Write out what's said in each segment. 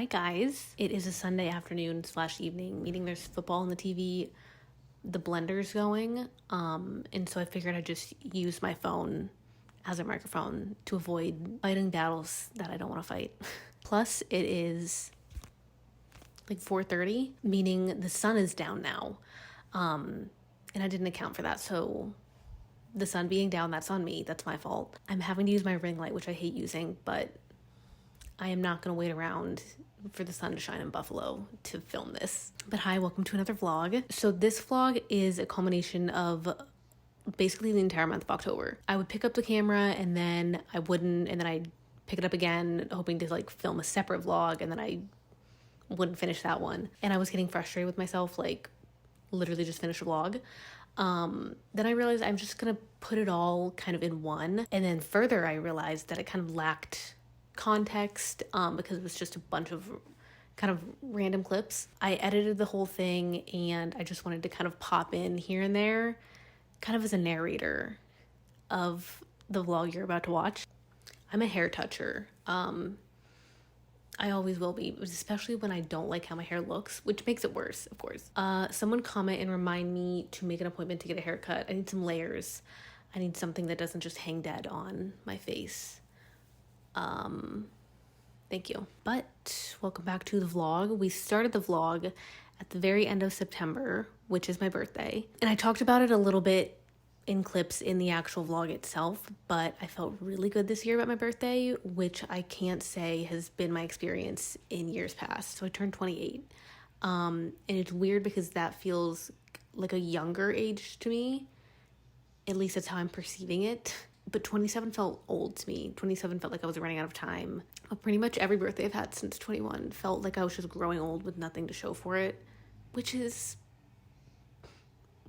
guys. It is a Sunday afternoon / evening, meaning there's football on the TV, the blender's going, and so I figured I'd just use my phone as a microphone to avoid fighting battles that I don't want to fight. Plus, it is like 4:30, meaning the sun is down now, and I didn't account for that, so the sun being down, that's on me, that's my fault. I'm having to use my ring light, which I hate using, but I am not going to wait around for the sun to shine in Buffalo to film this. But hi, welcome to another vlog. So this vlog is a culmination of basically the entire month of October. I would pick up the camera and then I wouldn't, and then I'd pick it up again, hoping to like film a separate vlog, and then I wouldn't finish that one. And I was getting frustrated with myself, like literally just finish a vlog. Then I realized I'm just going to put it all kind of in one. And then further, I realized that it kind of lacked context because it was just a bunch of kind of random clips. I edited the whole thing and I just wanted to kind of pop in here and there, kind of as a narrator of the vlog you're about to watch. I'm a hair toucher. I always will be, especially when I don't like how my hair looks, which makes it worse, of course. Someone comment and remind me to make an appointment to get a haircut. I need some layers. I need something that doesn't just hang dead on my face. Thank you. But welcome back to the vlog. We started the vlog at the very end of September, which is my birthday. And I talked about it a little bit in clips in the actual vlog itself, but I felt really good this year about my birthday, which I can't say has been my experience in years past. So I turned 28. And it's weird because that feels like a younger age to me. At least that's how I'm perceiving it. But 27 felt old to me. 27 felt like I was running out of time. But pretty much every birthday I've had since 21 felt like I was just growing old with nothing to show for it, which is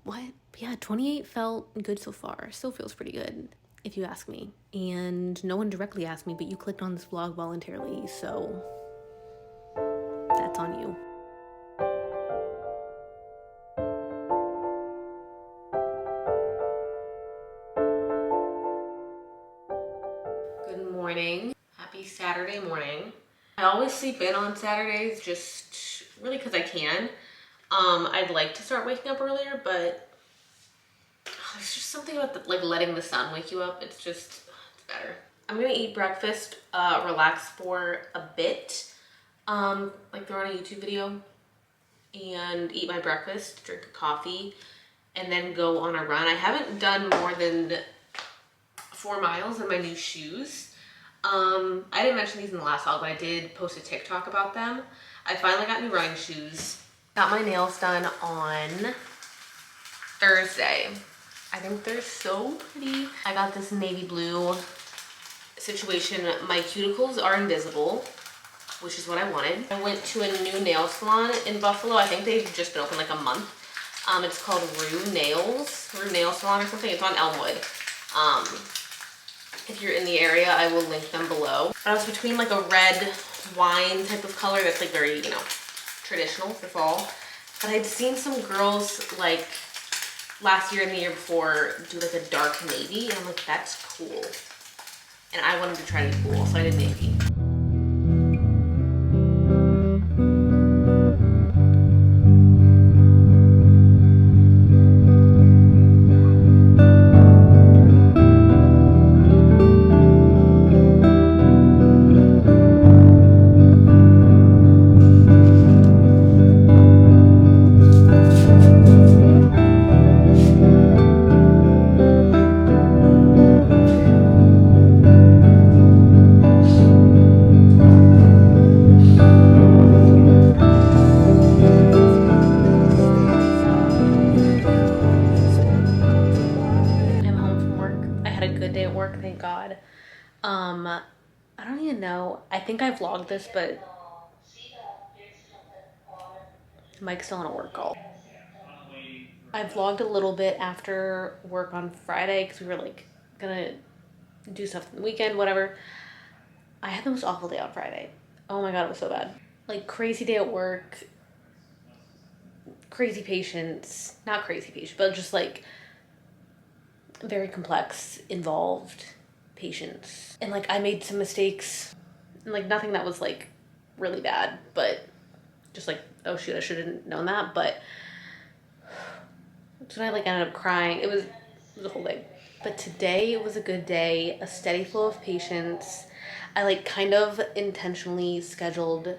what? But yeah, 28 felt good so far. Still feels pretty good, if you ask me. And no one directly asked me, but you clicked on this vlog voluntarily, so that's on you. Good morning. Happy Saturday morning. I always sleep in on Saturdays just really because I can. I'd like to start waking up earlier, but there's just something about like letting the sun wake you up. It's better. I'm gonna eat breakfast, relax for a bit, like throw on a YouTube video and eat my breakfast, drink a coffee, and then go on a run. I haven't done more than 4 miles in my new shoes. I didn't mention these in the last vlog, but I did post a TikTok about them. I finally got new running shoes. Got my nails done on Thursday. I think they're so pretty. I got this navy blue situation. My cuticles are invisible, which is what I wanted. I went to a new nail salon in Buffalo. I think they've just been open like a month. It's called Rue Nail Salon or something. It's on Elmwood. If you're in the area, I will link them below. I was between like a red wine type of color that's like very, traditional for fall. But I'd seen some girls like last year and the year before do like a dark navy, and I'm like, that's cool. And I wanted to try to be cool, so I did navy. Thank God. I don't even know. I think I vlogged this, but Mike's still on a work call. I vlogged a little bit after work on Friday because we were like gonna do stuff on the weekend, whatever. I had the most awful day on Friday. Oh my God, it was so bad. Like crazy day at work, crazy patients, not crazy patients, but just like very complex, involved patients. And like I made some mistakes, and like nothing that was like really bad, but just like, oh shoot, I should have known that. But so I like ended up crying. It was a whole thing. But today was a good day, a steady flow of patients. I like kind of intentionally scheduled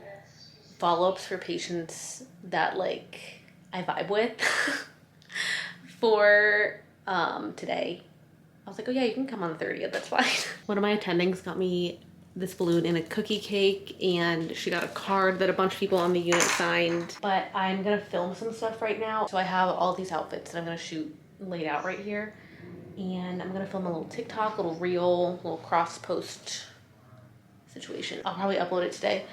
follow-ups for patients that like I vibe with for today. I was like, oh yeah, you can come on the 30th, that's fine. One of my attendings got me this balloon and a cookie cake, and she got a card that a bunch of people on the unit signed. But I'm gonna film some stuff right now. So I have all these outfits that I'm gonna shoot laid out right here. And I'm gonna film a little TikTok, a little reel, little cross post situation. I'll probably upload it today.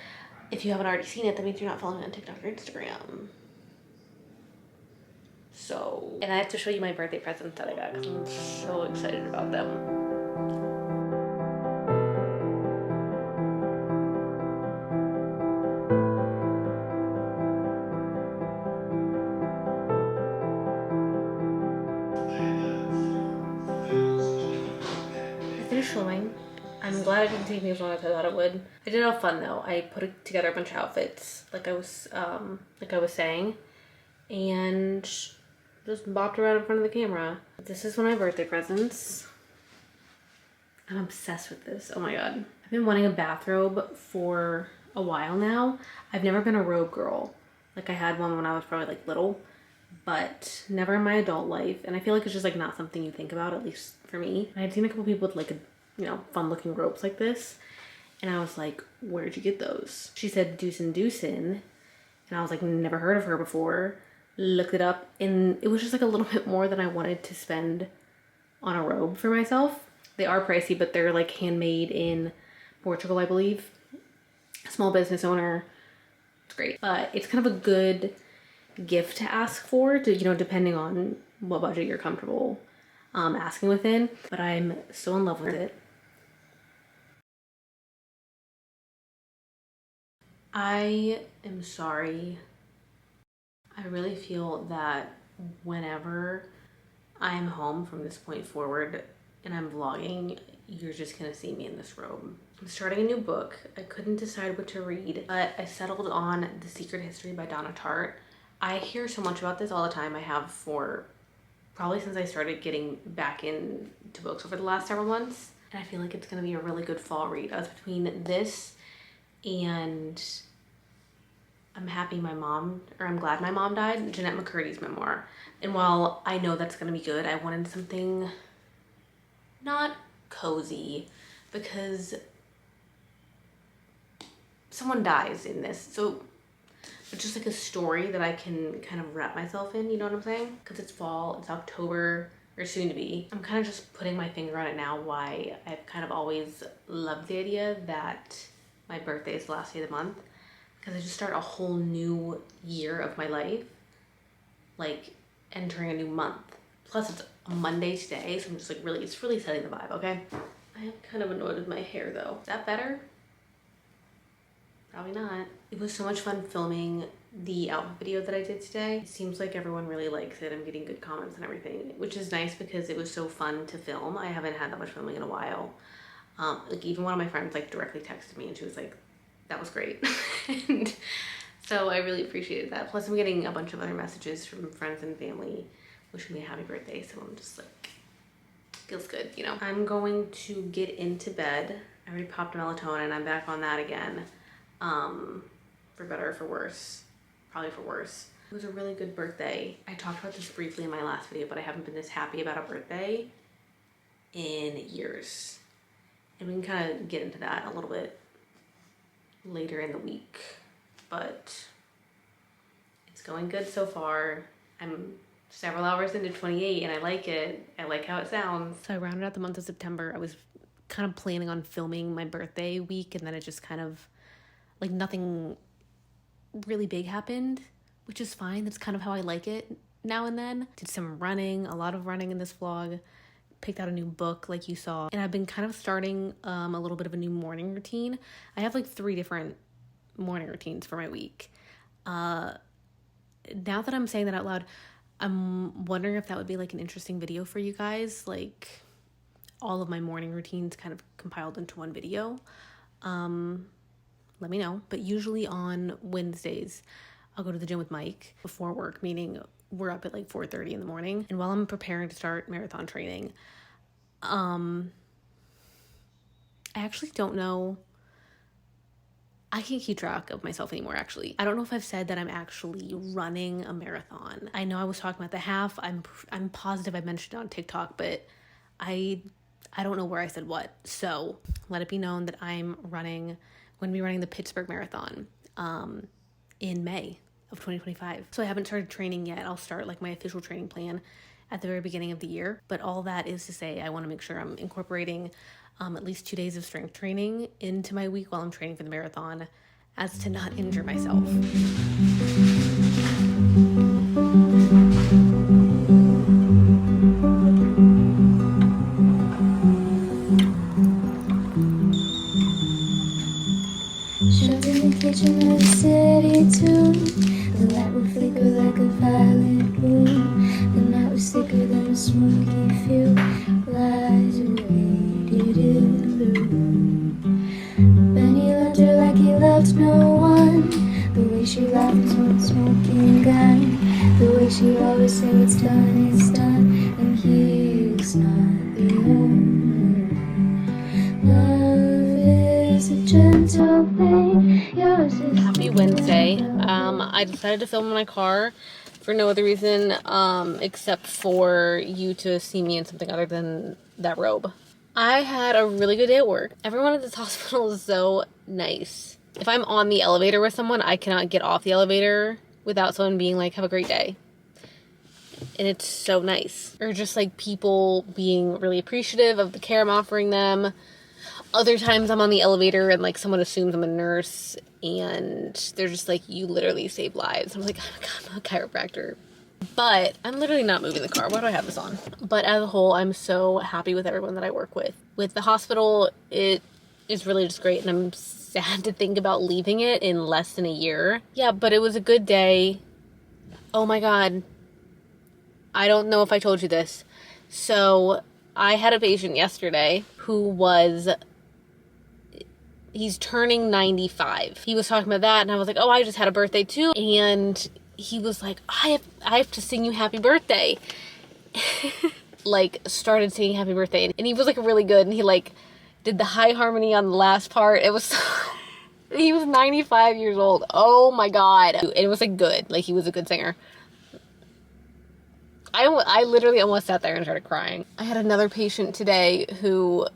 If you haven't already seen it, that means you're not following me on TikTok or Instagram. So, and I have to show you my birthday presents that I got because I'm so excited about them. I finished filming. I'm glad it didn't take me as long as I thought it would. I did have fun though. I put together a bunch of outfits, like I was saying, and just bopped around in front of the camera. This is one of my birthday presents. I'm obsessed with this. Oh my god. I've been wanting a bathrobe for a while now. I've never been a robe girl. Like I had one when I was probably like little, but never in my adult life. And I feel like it's just like not something you think about, at least for me. I had seen a couple people with like a, you know, fun looking robes like this. And I was like, where'd you get those? She said Deucin Deucin. And I was like, never heard of her before. Looked it up, and it was just like a little bit more than I wanted to spend on a robe for myself. They are pricey, but they're like handmade in Portugal, I believe. Small business owner. It's great. But it's kind of a good gift to ask for, to, you know, depending on what budget you're comfortable asking within. But I'm so in love with it. I am sorry. I really feel that whenever I'm home from this point forward and I'm vlogging, you're just gonna see me in this robe. I'm starting a new book. I couldn't decide what to read, but I settled on The Secret History by Donna Tartt. I hear so much about this all the time. I have for probably since I started getting back into books over the last several months. And I feel like it's gonna be a really good fall read. I was between this and I'm glad my mom died, Jeanette McCurdy's memoir. And while I know that's gonna be good, I wanted something not cozy because someone dies in this. So it's just like a story that I can kind of wrap myself in, you know what I'm saying? Because it's fall, it's October, or soon to be. I'm kind of just putting my finger on it now, why I've kind of always loved the idea that my birthday is the last day of the month. Because I just start a whole new year of my life, like entering a new month. Plus it's a Monday today, so I'm just like it's really setting the vibe, okay? I am kind of annoyed with my hair though. Is that better? Probably not. It was so much fun filming the outfit video that I did today. It seems like everyone really likes it. I'm getting good comments and everything, which is nice because it was so fun to film. I haven't had that much filming in a while. Like even one of my friends like directly texted me and she was like, that was great. And so I really appreciated that. Plus I'm getting a bunch of other messages from friends and family wishing me a happy birthday. So I'm just like, feels good, you know? I'm going to get into bed. I already popped melatonin. I'm back on that again. For better or for worse. Probably for worse. It was a really good birthday. I talked about this briefly in my last video, but I haven't been this happy about a birthday in years. And we can kind of get into that a little bit later in the week, but it's going good so far. I'm several hours into 28 and I like it. I like how it sounds. So I rounded out the month of September. I was kind of planning on filming my birthday week, and then it just kind of like nothing really big happened, which is fine. That's kind of how I like it now and then. Did some running, a lot of running in this vlog. Picked out a new book like you saw, and I've been kind of starting a little bit of a new morning routine. I have like 3 different morning routines for my week. Now that I'm saying that out loud, I'm wondering if that would be like an interesting video for you guys, like all of my morning routines kind of compiled into one video. let me know. But usually on Wednesdays, I'll go to the gym with Mike before work, meaning we're up at like 4:30 in the morning. And while I'm preparing to start marathon training, I actually don't know. I can't keep track of myself anymore, actually. I don't know if I've said that I'm actually running a marathon. I know I was talking about the half. I'm positive I mentioned it on TikTok, but I don't know where I said what. So let it be known that I'm going to be running the Pittsburgh Marathon in May of 2025. So I haven't started training yet. I'll start like my official training plan at the very beginning of the year. But all that is to say, I want to make sure I'm incorporating at least 2 days of strength training into my week while I'm training for the marathon, as to not injure myself. Shoved in the kitchen of the city too. The light would flicker like a violet bloom. The night was thicker than a smoky fuel. Lies radiated in the room. Benny loved her like he loved no one. The way she laughed was one smoking gun. The way she always said what's done is done, and he's not the only love is a gentle thing. Yours is Happy Wednesday. I decided to film in my car for no other reason except for you to see me in something other than that robe. I had a really good day at work. Everyone at this hospital is so nice. If I'm on the elevator with someone, I cannot get off the elevator without someone being like, have a great day. And it's so nice. Or just like people being really appreciative of the care I'm offering them. Other times I'm on the elevator and like someone assumes I'm a nurse and they're just like, you literally save lives. I'm like, oh my God, I'm a chiropractor. But I'm literally not moving the car. Why do I have this on? But as a whole, I'm so happy with everyone that I work with. With the hospital, it is really just great, and I'm sad to think about leaving it in less than a year. Yeah, but it was a good day. Oh my God. I don't know if I told you this. So I had a patient yesterday who he's turning 95. He was talking about that, and I was like, oh, I just had a birthday too. And he was like, I have to sing you happy birthday. Like, started singing happy birthday. And he was like really good. And he like did the high harmony on the last part. It was he was 95 years old. Oh my God. And it was like good. Like, he was a good singer. I literally almost sat there and started crying. I had another patient today who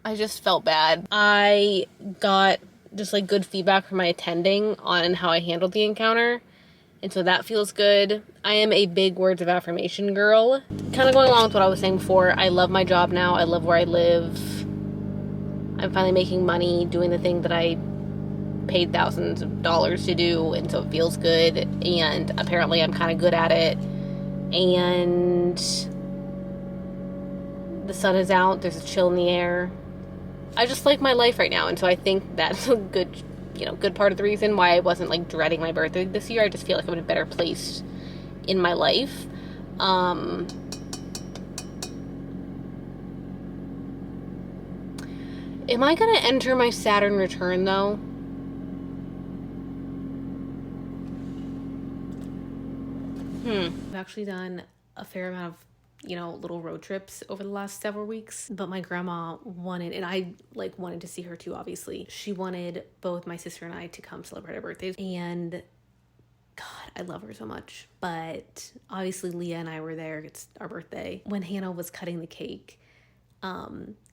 I just felt bad. I got just like good feedback from my attending on how I handled the encounter. And so that feels good. I am a big words of affirmation girl. Kind of going along with what I was saying before. I love my job now. I love where I live. I'm finally making money doing the thing that I paid thousands of dollars to do. And so it feels good. And apparently I'm kind of good at it. And the sun is out. There's a chill in the air. I just like my life right now. And so I think that's a good part of the reason why I wasn't like dreading my birthday this year. I just feel like I'm in a better place in my life. Am I gonna enter my Saturn return though? I've actually done a fair amount of little road trips over the last several weeks, but my grandma wanted, and I wanted to see her too, obviously. She wanted both my sister and I to come celebrate our birthdays, and God, I love her so much. But obviously Leah and I were there. It's our birthday. When Hannah was cutting the cake,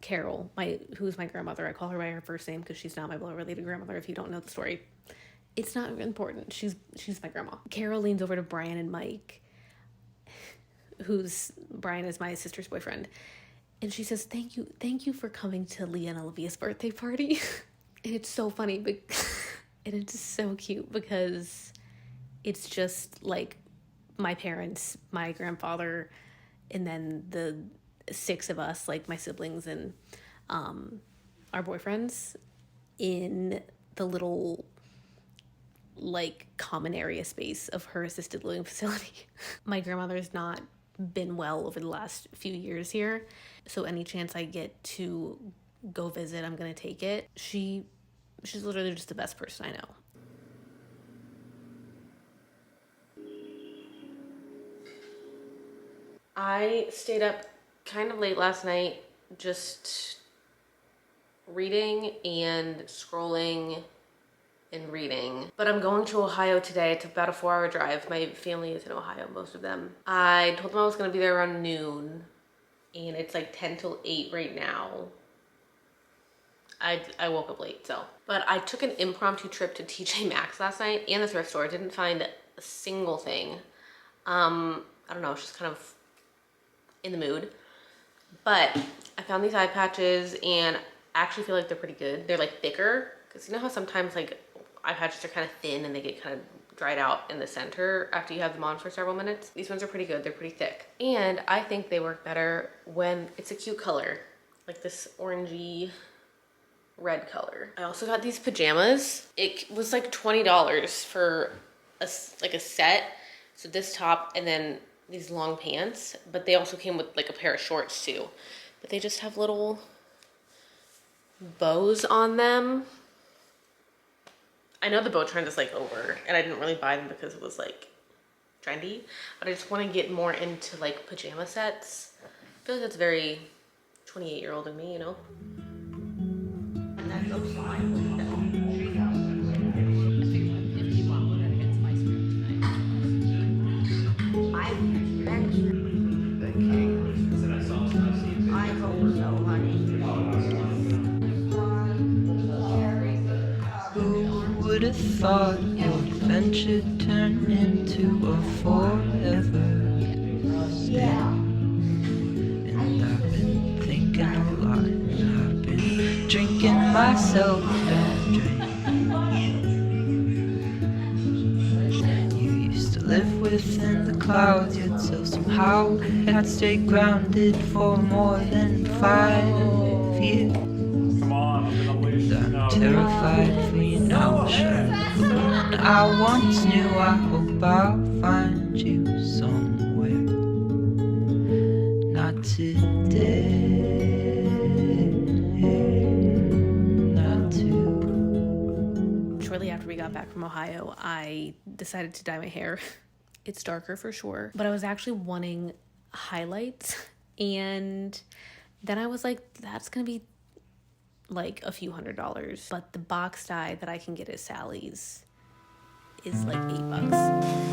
Carol, who's my grandmother, I call her by her first name because she's not my blood-related grandmother, if you don't know the story. It's not important. She's my grandma. Carol leans over to Brian and Mike, Brian is my sister's boyfriend. And she says, thank you for coming to Leah and Olivia's birthday party. And it's so funny, and it's so cute because it's just like my parents, my grandfather, and then the 6 of us, like my siblings and our boyfriends, in the little common area space of her assisted living facility. My grandmother's not been well over the last few years here, so any chance I get to go visit, I'm gonna take it. She She's literally just the best person I know. I stayed up kind of late last night just reading and scrolling and reading. But I'm going to Ohio today. It's about a 4-hour drive. My family is in Ohio, most of them. I told them I was gonna be there around noon, and it's like 10 till 8 right now. I woke up late, so. But I took an impromptu trip to TJ Maxx last night and the thrift store. I didn't find a single thing. I don't know, I was just kind of in the mood. But I found these eye patches and I actually feel like they're pretty good. They're like thicker, because you know how sometimes like eye patches are kind of thin and they get kind of dried out in the center after you have them on for several minutes. These ones are pretty good, they're pretty thick. And I think they work better when it's a cute color, like this orangey red color. I also got these pajamas. It was like $20 for a set. So this top and then these long pants, but they also came with like a pair of shorts too. But they just have little bows on them. I know the bow trend is like over and I didn't really buy them because it was like trendy, but I just want to get more into like pajama sets. I feel like that's very 28-year-old in me, you know? And that looks like I hope so, honey. Who would have thought your adventure turned into a forever? Yeah. And I've been thinking a lot, and I've been drinking myself down drain. You used to live within the clouds, yet still somehow had to stay grounded for more than 5 years. I'm terrified for you now. And I once knew, I hope I'll find you somewhere. Not today. Not today. Shortly after we got back from Ohio, I decided to dye my hair. It's darker for sure, but I was actually wanting highlights, and then I was like, that's gonna be like a few $100s, but the box dye that I can get at Sally's is like $8.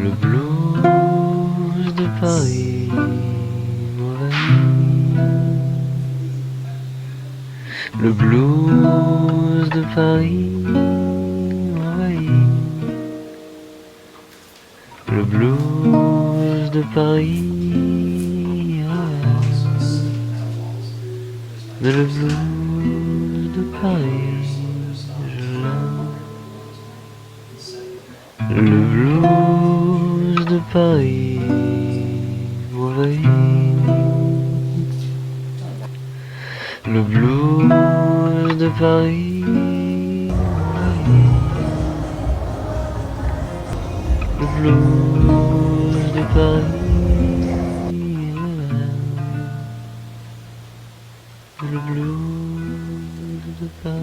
Le blues de Paris m'envahit. Le blues de Paris m'envahit. Le blues de Paris. Mais le blues de Paris, je l'aime. Le blues de Paris m'envahit. Le blues de Paris m'envahit. Le blues de Paris. Le blues de Paris.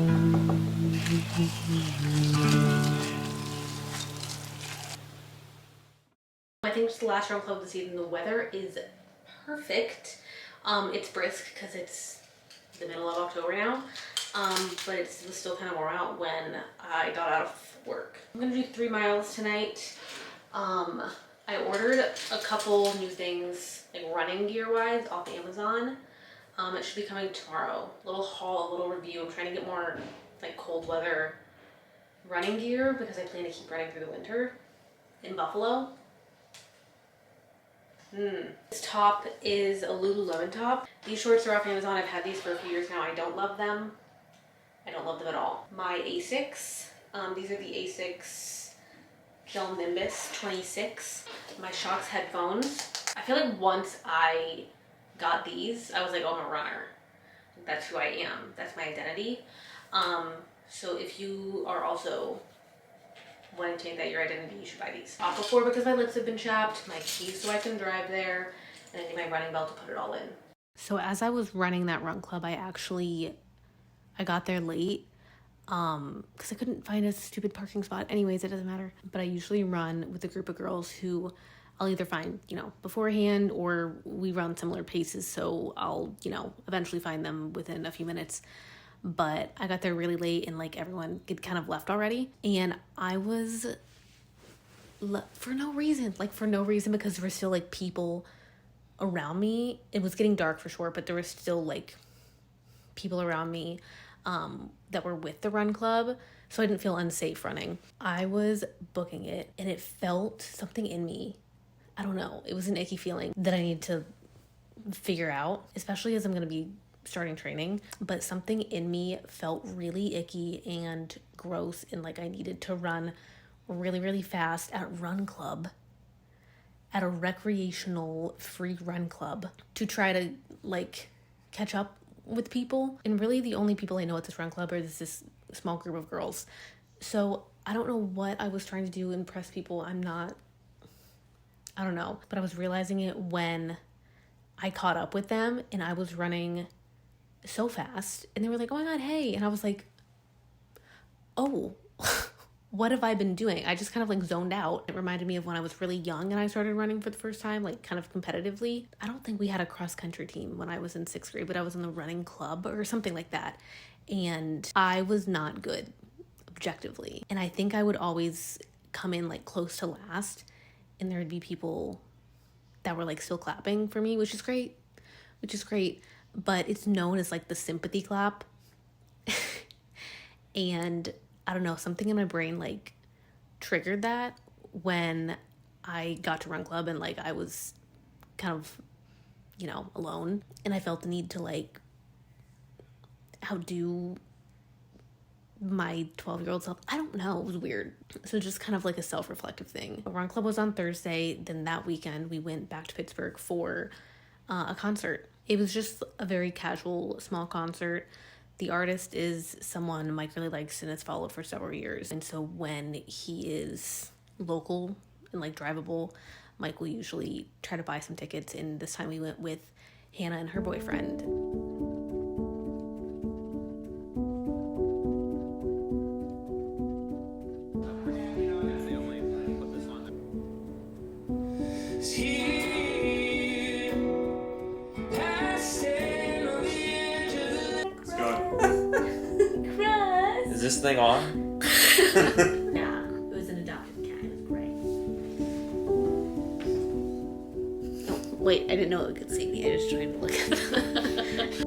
I think it's the last run club of the season. The weather is perfect. It's brisk because it's the middle of October now, but it was still kind of warm out when I got out of work. I'm gonna do 3 miles tonight. I ordered a couple new things, like running gear wise, off Amazon. It should be coming tomorrow. Little haul, a little review. I'm trying to get more like cold weather running gear because I plan to keep running through the winter in Buffalo. This top is a Lululemon top. These shorts are off Amazon. I've had these for a few years now. I don't love them. I don't love them at all. My Asics. These are the Asics Gel Nimbus 26. My Shocks headphones. I feel like once I got these, I was like, oh, I'm a runner. That's who I am. That's my identity. So if you are also wanting to make that your identity, you should buy these. Aquaphor because my lips have been chapped, my keys so I can drive there, and I need my running belt to put it all in. So as I was running that run club, I got there late because I couldn't find a stupid parking spot. Anyways, it doesn't matter. But I usually run with a group of girls who I'll either find, beforehand, or we run similar paces. So I'll, eventually find them within a few minutes. But I got there really late and like everyone had kind of left already. And I was, for no reason because there were still like people around me. It was getting dark for sure, but there was still like people around me that were with the run club, so I didn't feel unsafe running. I was booking it and it felt something in me. I don't know. It was an icky feeling that I need to figure out, especially as I'm going to be starting training. But something in me felt really icky and gross, and like I needed to run really, really fast at run club, at a recreational free run club, to try to like catch up with people. And really the only people I know at this run club are this small group of girls. So I don't know what I was trying to do, impress people. I don't know. But I was realizing it when I caught up with them and I was running so fast and they were like, oh my God, hey. And I was like, oh, what have I been doing? I just kind of like zoned out. It reminded me of when I was really young and I started running for the first time, like kind of competitively. I don't think we had a cross country team when I was in 6th grade, but I was in the running club or something like that. And I was not good objectively. And I think I would always come in like close to last, and there would be people that were like still clapping for me, which is great. But it's known as like the sympathy clap. And I don't know, something in my brain like triggered that when I got to run club and like I was kind of, alone, and I felt the need to like outdo my 12-year-old self. I don't know, it was weird. So just kind of like a self-reflective thing. Run club was on Thursday. Then that weekend we went back to Pittsburgh for a concert. It was just a very casual, small concert. The artist is someone Mike really likes and has followed for several years. And so when he is local and like drivable, Mike will usually try to buy some tickets. And this time we went with Hannah and her boyfriend. Is this thing on? Yeah, it was an adopted cat. It was great. Oh, wait, I didn't know it could see me. I just tried to look at it.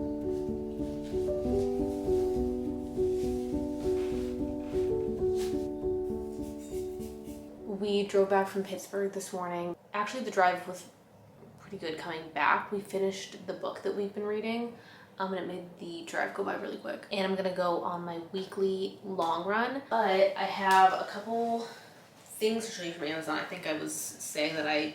We drove back from Pittsburgh this morning. Actually, the drive was pretty good coming back. We finished the book that we've been reading. And it made the drive go by really quick. And I'm gonna go on my weekly long run. But I have a couple things to show you from Amazon. I think I was saying that I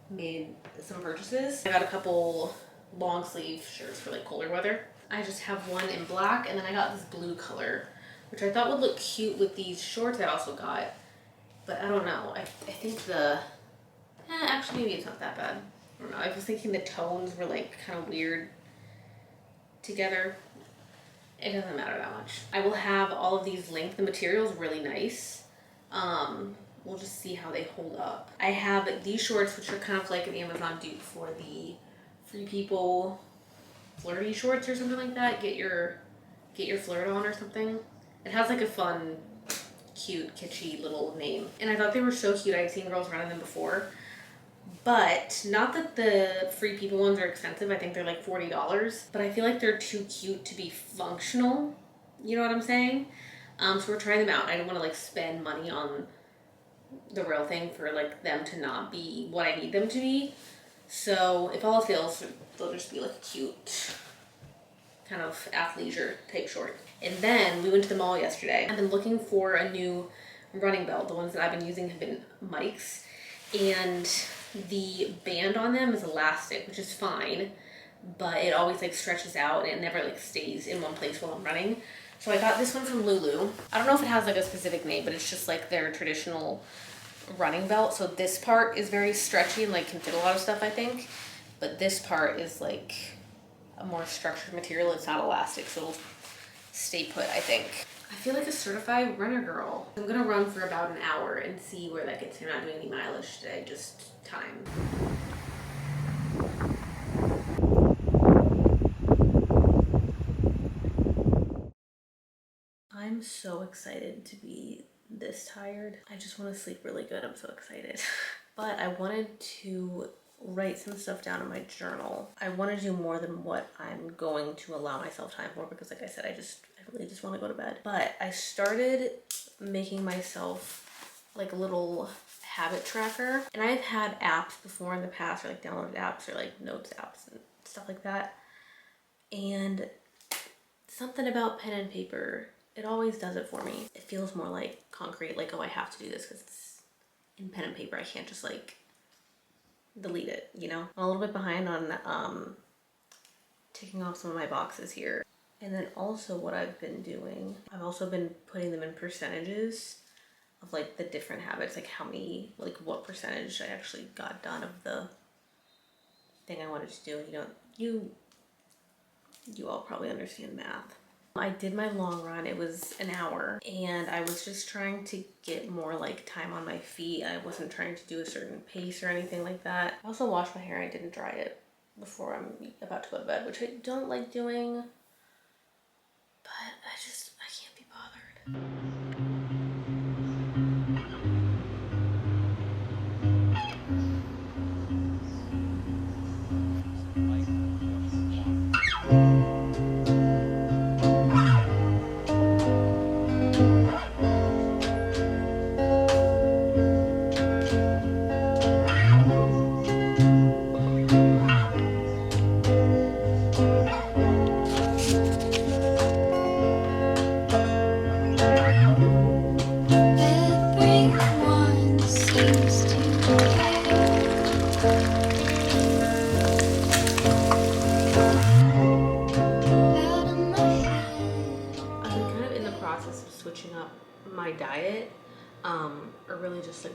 made some purchases. I got a couple long sleeve shirts for like colder weather. I just have one in black, and then I got this blue color, which I thought would look cute with these shorts I also got. But I don't know. I think actually maybe it's not that bad. I don't know. I was thinking the tones were like kind of weird together. It doesn't matter that much. I will have all of these linked. The material is really nice. We'll just see how they hold up. I have these shorts, which are kind of like an Amazon dupe for the Free People flirty shorts or something like that. Get your flirt on or something. It has like a fun, cute, kitschy little name. And I thought they were so cute. I'd seen girls running them before. But not that the Free People ones are expensive. I think they're like $40. But I feel like they're too cute to be functional. You know what I'm saying? So we're trying them out. I don't want to like spend money on the real thing for like them to not be what I need them to be. So if all else fails, they'll just be like a cute kind of athleisure type short. And then we went to the mall yesterday. I've been looking for a new running belt. The ones that I've been using have been Mike's, and the band on them is elastic, which is fine, but it always like stretches out and it never like stays in one place while I'm running. So I got this one from Lulu. I don't know if it has like a specific name, but it's just like their traditional running belt. So this part is very stretchy and like can fit a lot of stuff, I think, but this part is like a more structured material. It's not elastic, so it'll stay put, I think. I feel like a certified runner girl. I'm gonna run for about an hour and see where that gets me. I'm not doing any mileage today, just time. I'm so excited to be this tired. I just want to sleep really good. I'm so excited. But I wanted to write some stuff down in my journal. I want to do more than what I'm going to allow myself time for because like I said, I really just want to go to bed. But I started making myself like a little habit tracker, and I've had apps before in the past, or like downloaded apps or like notes apps and stuff like that. And something about pen and paper, it always does it for me. It feels more like concrete, like, oh, I have to do this because it's in pen and paper. I can't just like delete it, you know? I'm a little bit behind on ticking off some of my boxes here. And then also what I've been doing, I've also been putting them in percentages of like the different habits, like how many, like what percentage I actually got done of the thing I wanted to do. You know, you all probably understand math. I did my long run. It was an hour, and I was just trying to get more like time on my feet. I wasn't trying to do a certain pace or anything like that. I also washed my hair. I didn't dry it before I'm about to go to bed, which I don't like doing, but I can't be bothered. Everyone seems to care. Out of my head. I've been kind of in the process of switching up my diet, or really just like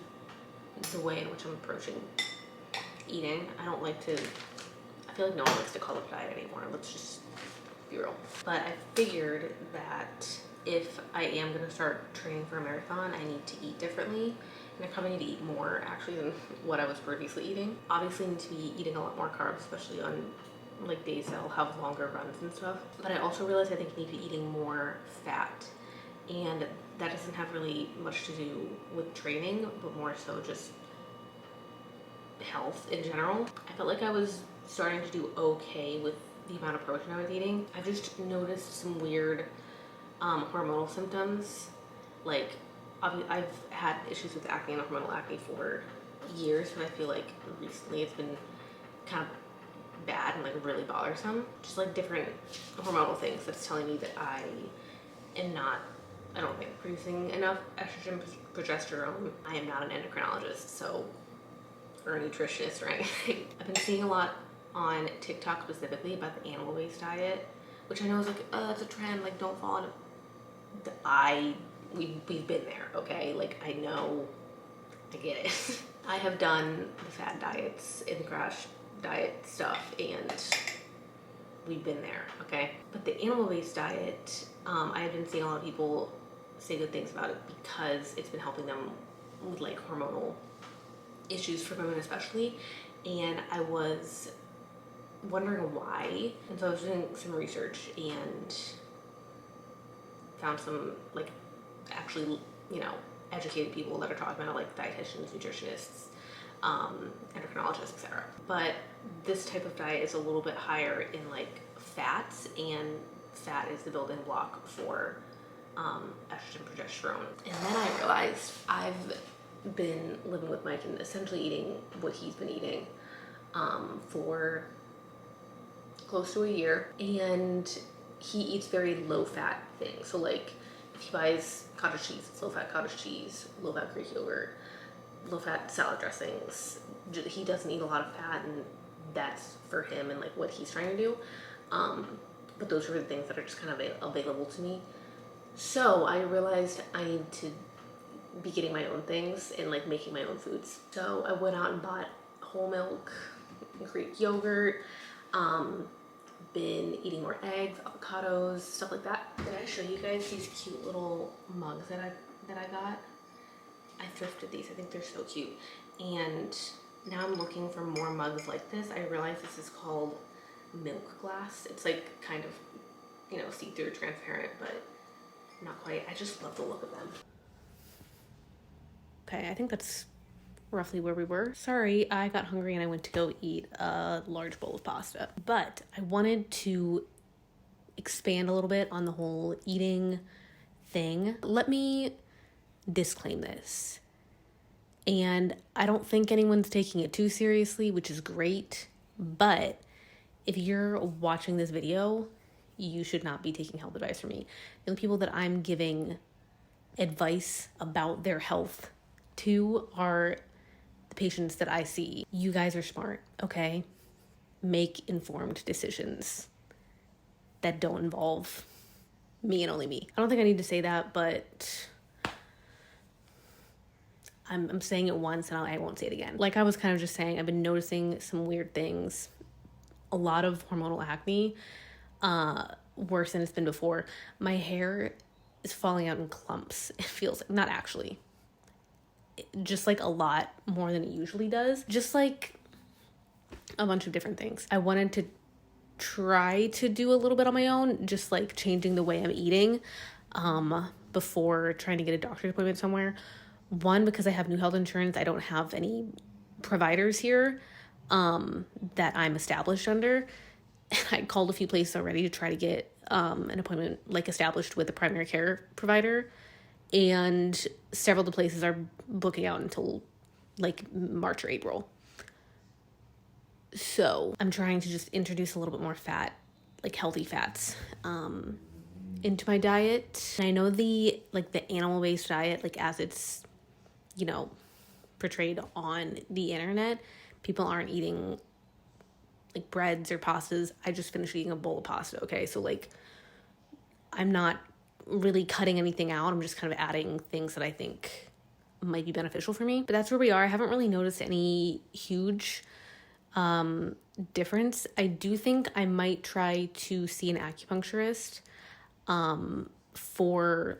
the way in which I'm approaching eating. I don't like to, I feel like no one likes to call it diet anymore. Let's just be real. But I figured that if I am gonna start training for a marathon, I need to eat differently. And I probably need to eat more actually than what I was previously eating. Obviously I need to be eating a lot more carbs, especially on like days that I'll have longer runs and stuff. But I also realized I think I need to be eating more fat. And that doesn't have really much to do with training, but more so just health in general. I felt like I was starting to do okay with the amount of protein I was eating. I've just noticed some weird hormonal symptoms. Like I've had issues with acne and hormonal acne for years, and I feel like recently it's been kind of bad and like really bothersome. Just like different hormonal things that's telling me that I am not, I don't think, producing enough estrogen, progesterone. I am not an endocrinologist, so, or a nutritionist or anything. I've been seeing a lot on TikTok specifically about the animal-based diet, which I know is like, oh, it's a trend, like don't follow it. We've been there, okay? Like I know, I get it. I have done the fad diets and the crash diet stuff, and we've been there, okay? But the animal-based diet, I have been seeing a lot of people say good things about it because it's been helping them with like hormonal issues for women especially, and I was wondering why, and so I was doing some research and found some like actually, you know, educated people that are talking about like dietitians, nutritionists, endocrinologists, etc. But this type of diet is a little bit higher in like fats, and fat is the building block for estrogen, progesterone. And then I realized I've been living with Mike and essentially eating what he's been eating for close to a year, and he eats very low fat things. So like if he buys cottage cheese. It's low-fat cottage cheese, low-fat Greek yogurt, low-fat salad dressings. He doesn't eat a lot of fat, and that's for him and like what he's trying to do. But those are the things that are just kind of available to me. So I realized I need to be getting my own things and like making my own foods. So I went out and bought whole milk, Greek yogurt, been eating more eggs, avocados, stuff like that. Did I show you guys these cute little mugs that I got? I thrifted these. I think they're so cute. And now I'm looking for more mugs like this. I realize this is called milk glass. It's like kind of, you know, see-through, transparent, but not quite. I just love the look of them. Okay, I think that's roughly where we were. Sorry, I got hungry and I went to go eat a large bowl of pasta. But I wanted to expand a little bit on the whole eating thing. Let me disclaim this. And I don't think anyone's taking it too seriously, which is great. But if you're watching this video, you should not be taking health advice from me. The only people that I'm giving advice about their health to are the patients that I see. You guys are smart, okay? Make informed decisions that don't involve me and only me. I don't think I need to say that, but I'm saying it once and I won't say it again. Like I was kind of just saying, I've been noticing some weird things. A lot of hormonal acne, worse than it's been before. My hair is falling out in clumps. It feels like, not actually, just like a lot more than it usually does. Just like a bunch of different things. I wanted to try to do a little bit on my own, just like changing the way I'm eating before trying to get a doctor's appointment somewhere. One, because I have new health insurance, I don't have any providers here that I'm established under. I called a few places already to try to get an appointment like established with a primary care provider, and several of the places are booking out until like March or April. So I'm trying to just introduce a little bit more fat, like healthy fats, into my diet. And I know the animal-based diet, like as it's, you know, portrayed on the internet, people aren't eating like breads or pastas. I just finished eating a bowl of pasta, okay? So like I'm not really cutting anything out. I'm just kind of adding things that I think might be beneficial for me. But that's where we are. I haven't really noticed any huge difference. I do think I might try to see an acupuncturist for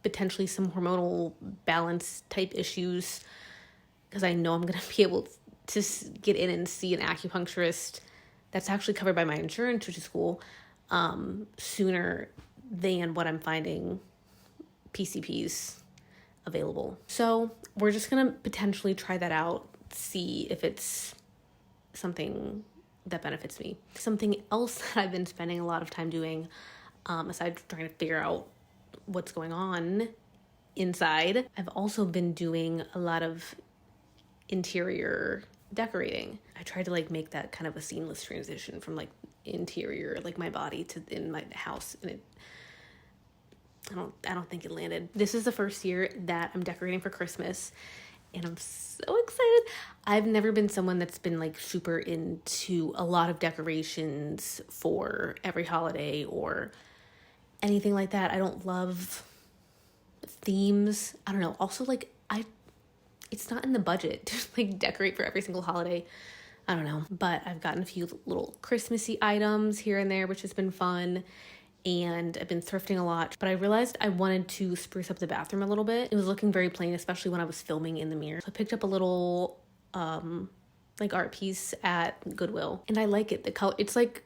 potentially some hormonal balance type issues, because I know I'm going to be able to get in and see an acupuncturist that's actually covered by my insurance, which is cool, sooner than what I'm finding PCPs available. So we're just going to potentially try that out, see if it's something that benefits me. Something else that I've been spending a lot of time doing, aside from trying to figure out what's going on inside, I've also been doing a lot of interior decorating. I tried to like make that kind of a seamless transition from like interior, like my body, to in my house, and I don't think it landed. This is the first year that I'm decorating for Christmas, and I'm so excited. I've never been someone that's been like super into a lot of decorations for every holiday or anything like that. I don't love themes. I don't know. Also, like, it's not in the budget to like decorate for every single holiday. I don't know. But I've gotten a few little Christmassy items here and there, which has been fun. And I've been thrifting a lot. But I realized I wanted to spruce up the bathroom a little bit. It was looking very plain, especially when I was filming in the mirror. So I picked up a little like art piece at Goodwill. And I like it. The color, it's like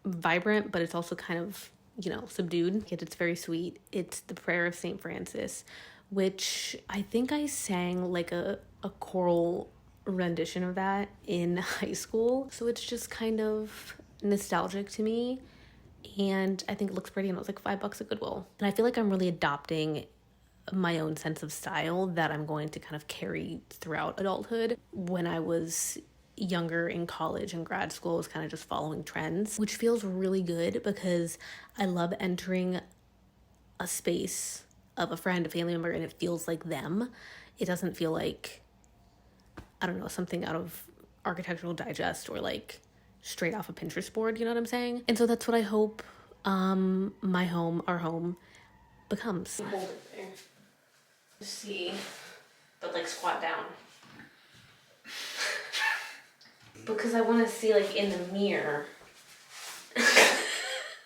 vibrant, but it's also kind of, you know, subdued. Yet it's very sweet. It's the Prayer of St. Francis, which I think I sang like a choral rendition of that in high school. So it's just kind of nostalgic to me. And I think it looks pretty, and it was like $5 at Goodwill. And I feel like I'm really adopting my own sense of style that I'm going to kind of carry throughout adulthood. When I was younger in college and grad school, I was kind of just following trends, which feels really good because I love entering a space of a friend, a family member, and it feels like them. It doesn't feel like, I don't know, something out of Architectural Digest or like straight off a Pinterest board, you know what I'm saying? And so that's what I hope my home, our home, becomes. Hold it there. See, but like squat down. Because I want to see like in the mirror.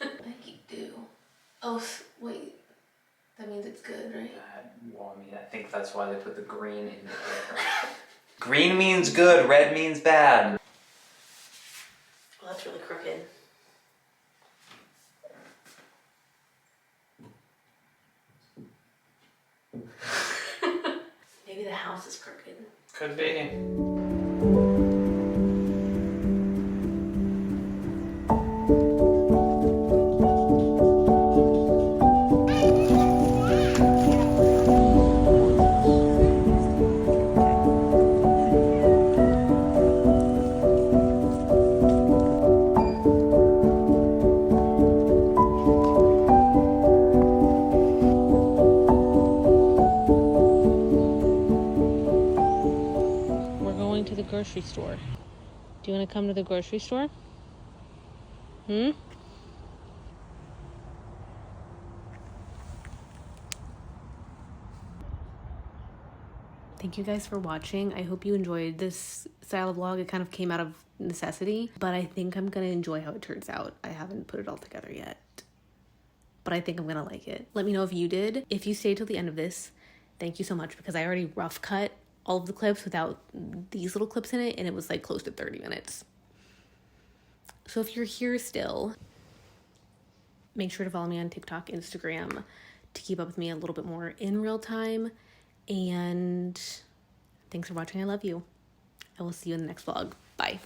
Nike do. Oh, wait. That means it's good, right? Well, I mean, I think that's why they put the green in there. Green means good, red means bad. Well, that's really crooked. Maybe the house is crooked. Could be. We're going to the grocery store. Do you want to come to the grocery store? Thank you guys for watching. I hope you enjoyed this style of vlog. It kind of came out of necessity, but I think I'm gonna enjoy how it turns out. I haven't put it all together yet, but I think I'm gonna like it. Let me know if you did. If you stayed till the end of this, thank you so much, because I already rough cut all of the clips without these little clips in it, and it was like close to 30 minutes. So if you're here still, make sure to follow me on TikTok, Instagram to keep up with me a little bit more in real time. And thanks for watching. I love you. I will see you in the next vlog. Bye.